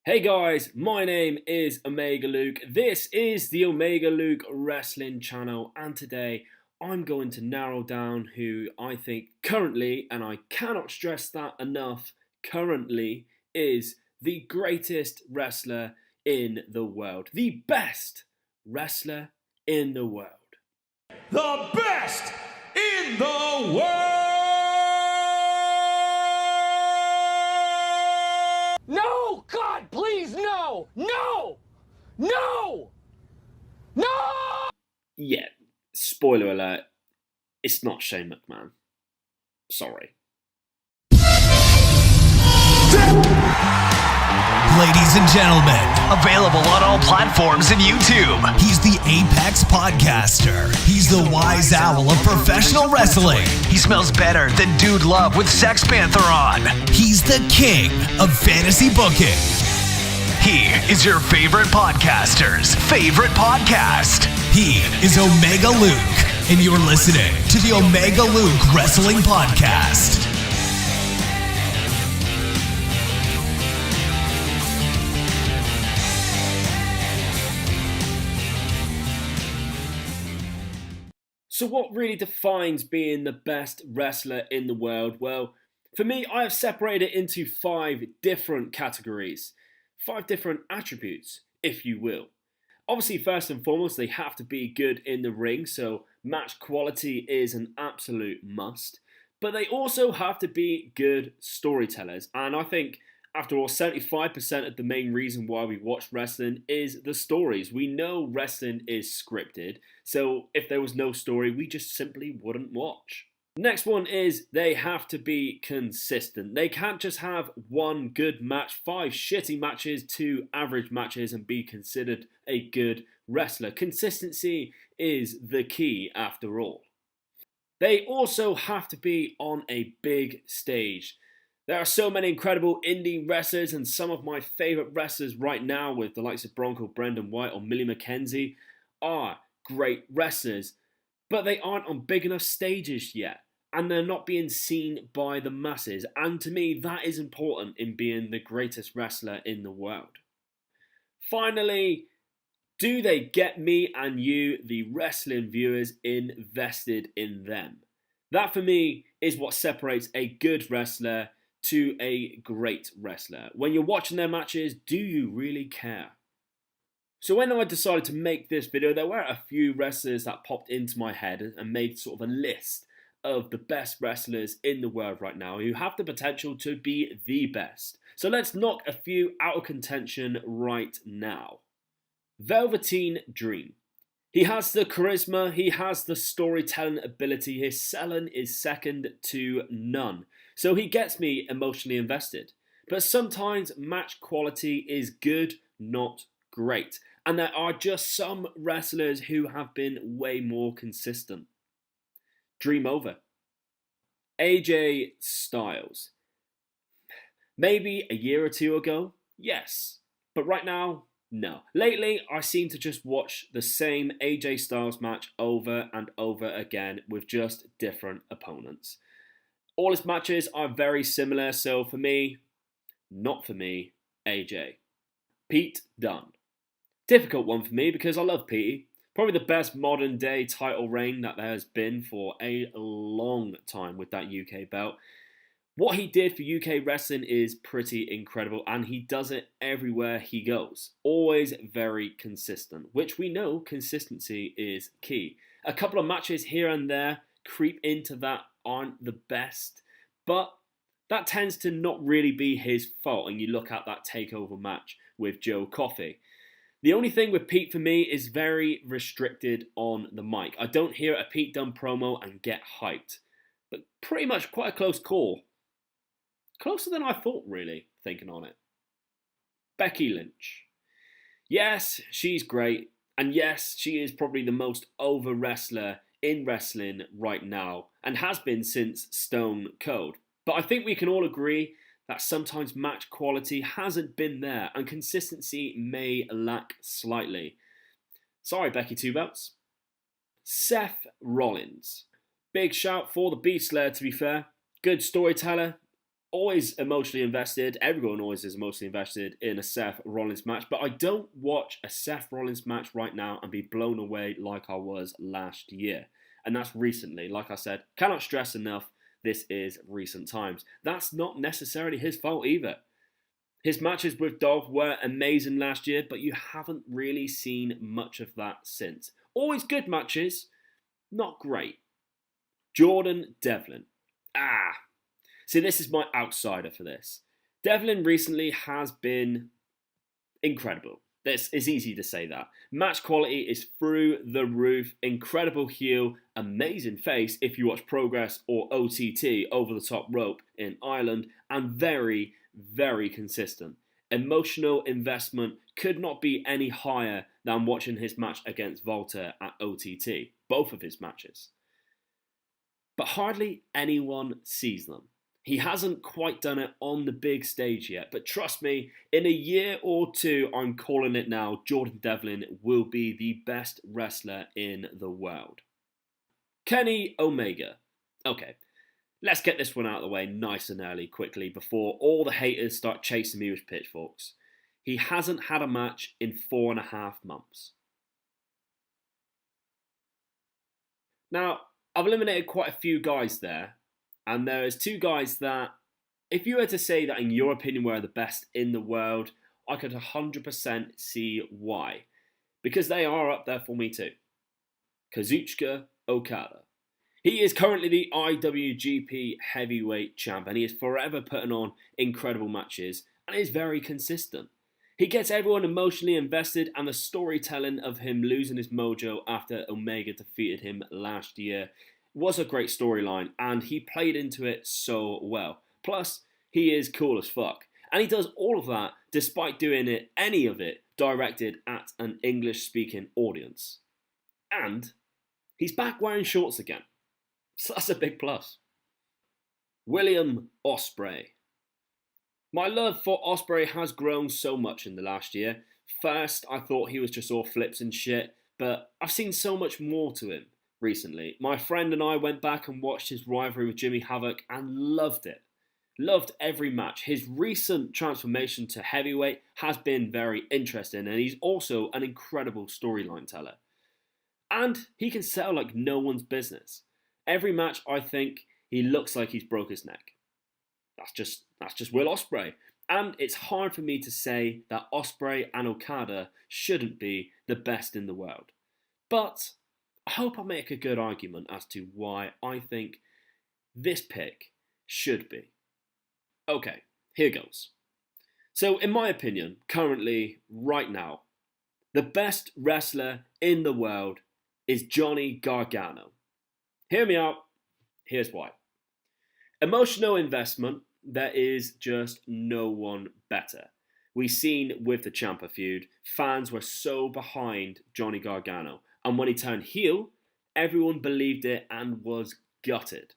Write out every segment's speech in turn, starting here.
Hey guys, my name is Omega Luke. This is the Omega Luke Wrestling channel, and today I'm going to narrow down who I think currently, and I cannot stress that enough, currently is the greatest wrestler in the world. The best wrestler in the world. The best in the world! No! God, please, no! No! No! No! Yeah, spoiler alert, it's not Shane McMahon. Sorry. Ladies and gentlemen, available on all platforms and YouTube. He's the Apex Podcaster. He's the wise owl of professional wrestling. He smells better than Dude Love with Sex Panther on. He's the king of fantasy booking. He is your favorite podcaster's favorite podcast. He is Omega Luke, and you're listening to the Omega Luke Wrestling Podcast. So what really defines being the best wrestler in the world? Well, for me, I have separated it into 5 different categories. 5 different attributes, if you will. Obviously, first and foremost, they have to be good in the ring, so match quality is an absolute must. But they also have to be good storytellers, and I think after all, 75% of the main reason why we watch wrestling is the stories. We know wrestling is scripted, so if there was no story, we just simply wouldn't watch. Next one is they have to be consistent. They can't just have one good match, 5 shitty matches, 2 average matches, and be considered a good wrestler. Consistency is the key after all. They also have to be on a big stage. There are so many incredible indie wrestlers, and some of my favourite wrestlers right now, with the likes of Bronco Brendan White or Millie McKenzie, are great wrestlers, but they aren't on big enough stages yet, and they're not being seen by the masses, and to me that is important in being the greatest wrestler in the world. Finally, do they get me and you, the wrestling viewers, invested in them? That for me is what separates a good wrestler to a great wrestler. When you're watching their matches, do you really care? So when I decided to make this video, there were a few wrestlers that popped into my head and made sort of a list of the best wrestlers in the world right now who have the potential to be the best. So let's knock a few out of contention right now. Velveteen Dream. He has the charisma, he has the storytelling ability, his selling is second to none. So he gets me emotionally invested. But sometimes match quality is good, not great. And there are just some wrestlers who have been way more consistent. Dream over. AJ Styles. Maybe a year or 2 ago, yes. But right now, no. Lately, I seem to just watch the same AJ Styles match over and over again with just different opponents. All his matches are very similar, so for me, not for me, AJ. Pete Dunne. Difficult one for me because I love Petey. Probably the best modern day title reign that there has been for a long time with that UK belt. What he did for UK wrestling is pretty incredible, and he does it everywhere he goes. Always very consistent, which we know consistency is key. A couple of matches here and there creep into that aren't the best, but that tends to not really be his fault. And you look at that takeover match with Joe Coffey. The only thing with Pete for me is very restricted on the mic. I don't hear a Pete Dunne promo and get hyped, but pretty much quite a close call. Closer than I thought, really, thinking on it. Becky Lynch. Yes, she's great, and yes, she is probably the most over wrestler in wrestling right now, and has been since Stone Cold. But I think we can all agree that sometimes match quality hasn't been there, and consistency may lack slightly. Sorry, Becky Two Belts. Seth Rollins. Big shout for the Beast Slayer, to be fair. Good storyteller. Always emotionally invested. Everyone always is emotionally invested in a Seth Rollins match, but I don't watch a Seth Rollins match right now and be blown away like I was last year. And that's recently. Like I said, cannot stress enough, this is recent times. That's not necessarily his fault either. His matches with Dolph were amazing last year, but you haven't really seen much of that since. Always good matches, not great. Jordan Devlin. See, this is my outsider for this. Devlin recently has been incredible. This is easy to say that. Match quality is through the roof. Incredible heel, amazing face if you watch Progress or OTT over the top rope in Ireland, and very, very consistent. Emotional investment could not be any higher than watching his match against Volta at OTT, both of his matches. But hardly anyone sees them. He hasn't quite done it on the big stage yet, but trust me, in a year or two, I'm calling it now, Jordan Devlin will be the best wrestler in the world. Kenny Omega. Okay, let's get this one out of the way nice and early, quickly, before all the haters start chasing me with pitchforks. He hasn't had a match in 4.5 months. Now, I've eliminated quite a few guys there, and there is 2 guys that, if you were to say that in your opinion were the best in the world, I could 100% see why. Because they are up there for me too. Kazuchika Okada. He is currently the IWGP Heavyweight Champ, and he is forever putting on incredible matches and is very consistent. He gets everyone emotionally invested, and the storytelling of him losing his mojo after Omega defeated him last year was a great storyline, and he played into it so well. Plus, he is cool as fuck. And he does all of that despite doing any of it directed at an English-speaking audience. And he's back wearing shorts again. So that's a big plus. William Ospreay. My love for Ospreay has grown so much in the last year. First, I thought he was just all flips and shit, but I've seen so much more to him recently. My friend and I went back and watched his rivalry with Jimmy Havoc and loved it. Loved every match. His recent transformation to heavyweight has been very interesting, and he's also an incredible storyline teller. And he can sell like no one's business. Every match, I think, he looks like he's broke his neck. That's just Will Ospreay. And it's hard for me to say that Ospreay and Okada shouldn't be the best in the world. But I hope I make a good argument as to why I think this pick should be. Okay, here goes. So in my opinion, currently, right now, the best wrestler in the world is Johnny Gargano. Hear me out, here's why. Emotional investment, there is just no one better. We've seen with the Ciampa feud, fans were so behind Johnny Gargano, and when he turned heel, everyone believed it and was gutted.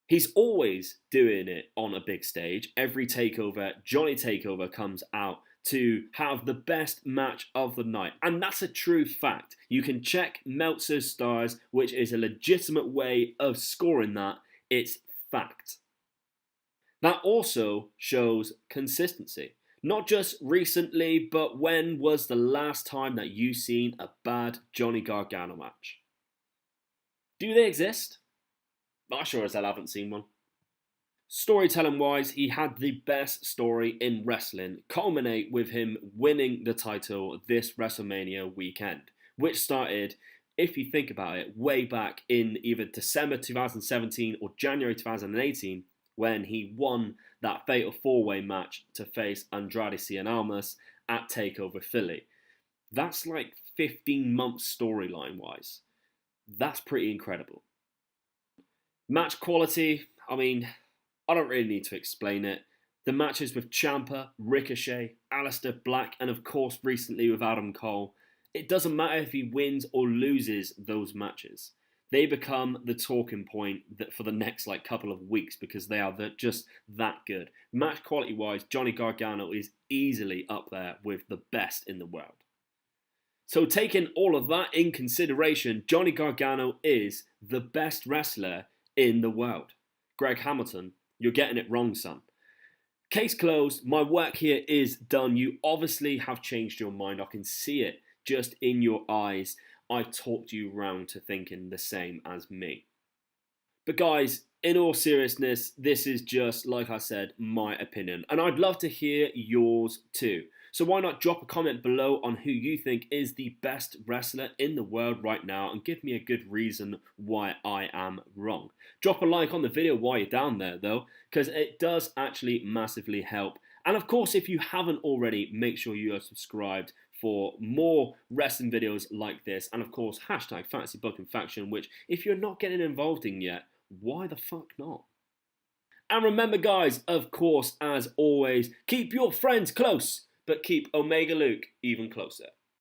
He's always doing it on a big stage. Every takeover, Johnny Takeover comes out to have the best match of the night. And that's a true fact. You can check Meltzer's stars, which is a legitimate way of scoring that. It's fact. That also shows consistency. Not just recently, but when was the last time that you seen a bad Johnny Gargano match? Do they exist? I sure as hell haven't seen one. Storytelling wise, he had the best story in wrestling, culminate with him winning the title this WrestleMania weekend, which started, if you think about it, way back in either December 2017 or January 2018, when he won that fatal 4-way match to face Andrade Cien Almas at TakeOver Philly. That's like 15 months storyline wise. That's pretty incredible. Match quality, I mean, I don't really need to explain it. The matches with Ciampa, Ricochet, Aleister Black, and of course recently with Adam Cole, it doesn't matter if he wins or loses those matches. They become the talking point for the next couple of weeks because they are just that good. Match quality wise, Johnny Gargano is easily up there with the best in the world. So taking all of that in consideration, Johnny Gargano is the best wrestler in the world. Greg Hamilton You're getting it wrong, son. Case closed. My work here is done. You obviously have changed your mind. I can see it just in your eyes. I've talked you round to thinking the same as me. But guys, in all seriousness, this is just, like I said, my opinion. And I'd love to hear yours too. So why not drop a comment below on who you think is the best wrestler in the world right now and give me a good reason why I am wrong. Drop a like on the video while you're down there though, because it does actually massively help. And of course, if you haven't already, make sure you are subscribed for more wrestling videos like this. And of course, hashtag Fantasy Booking Faction, which if you're not getting involved in yet, why the fuck not? And remember guys, of course, as always, keep your friends close, but keep Omega Luke even closer.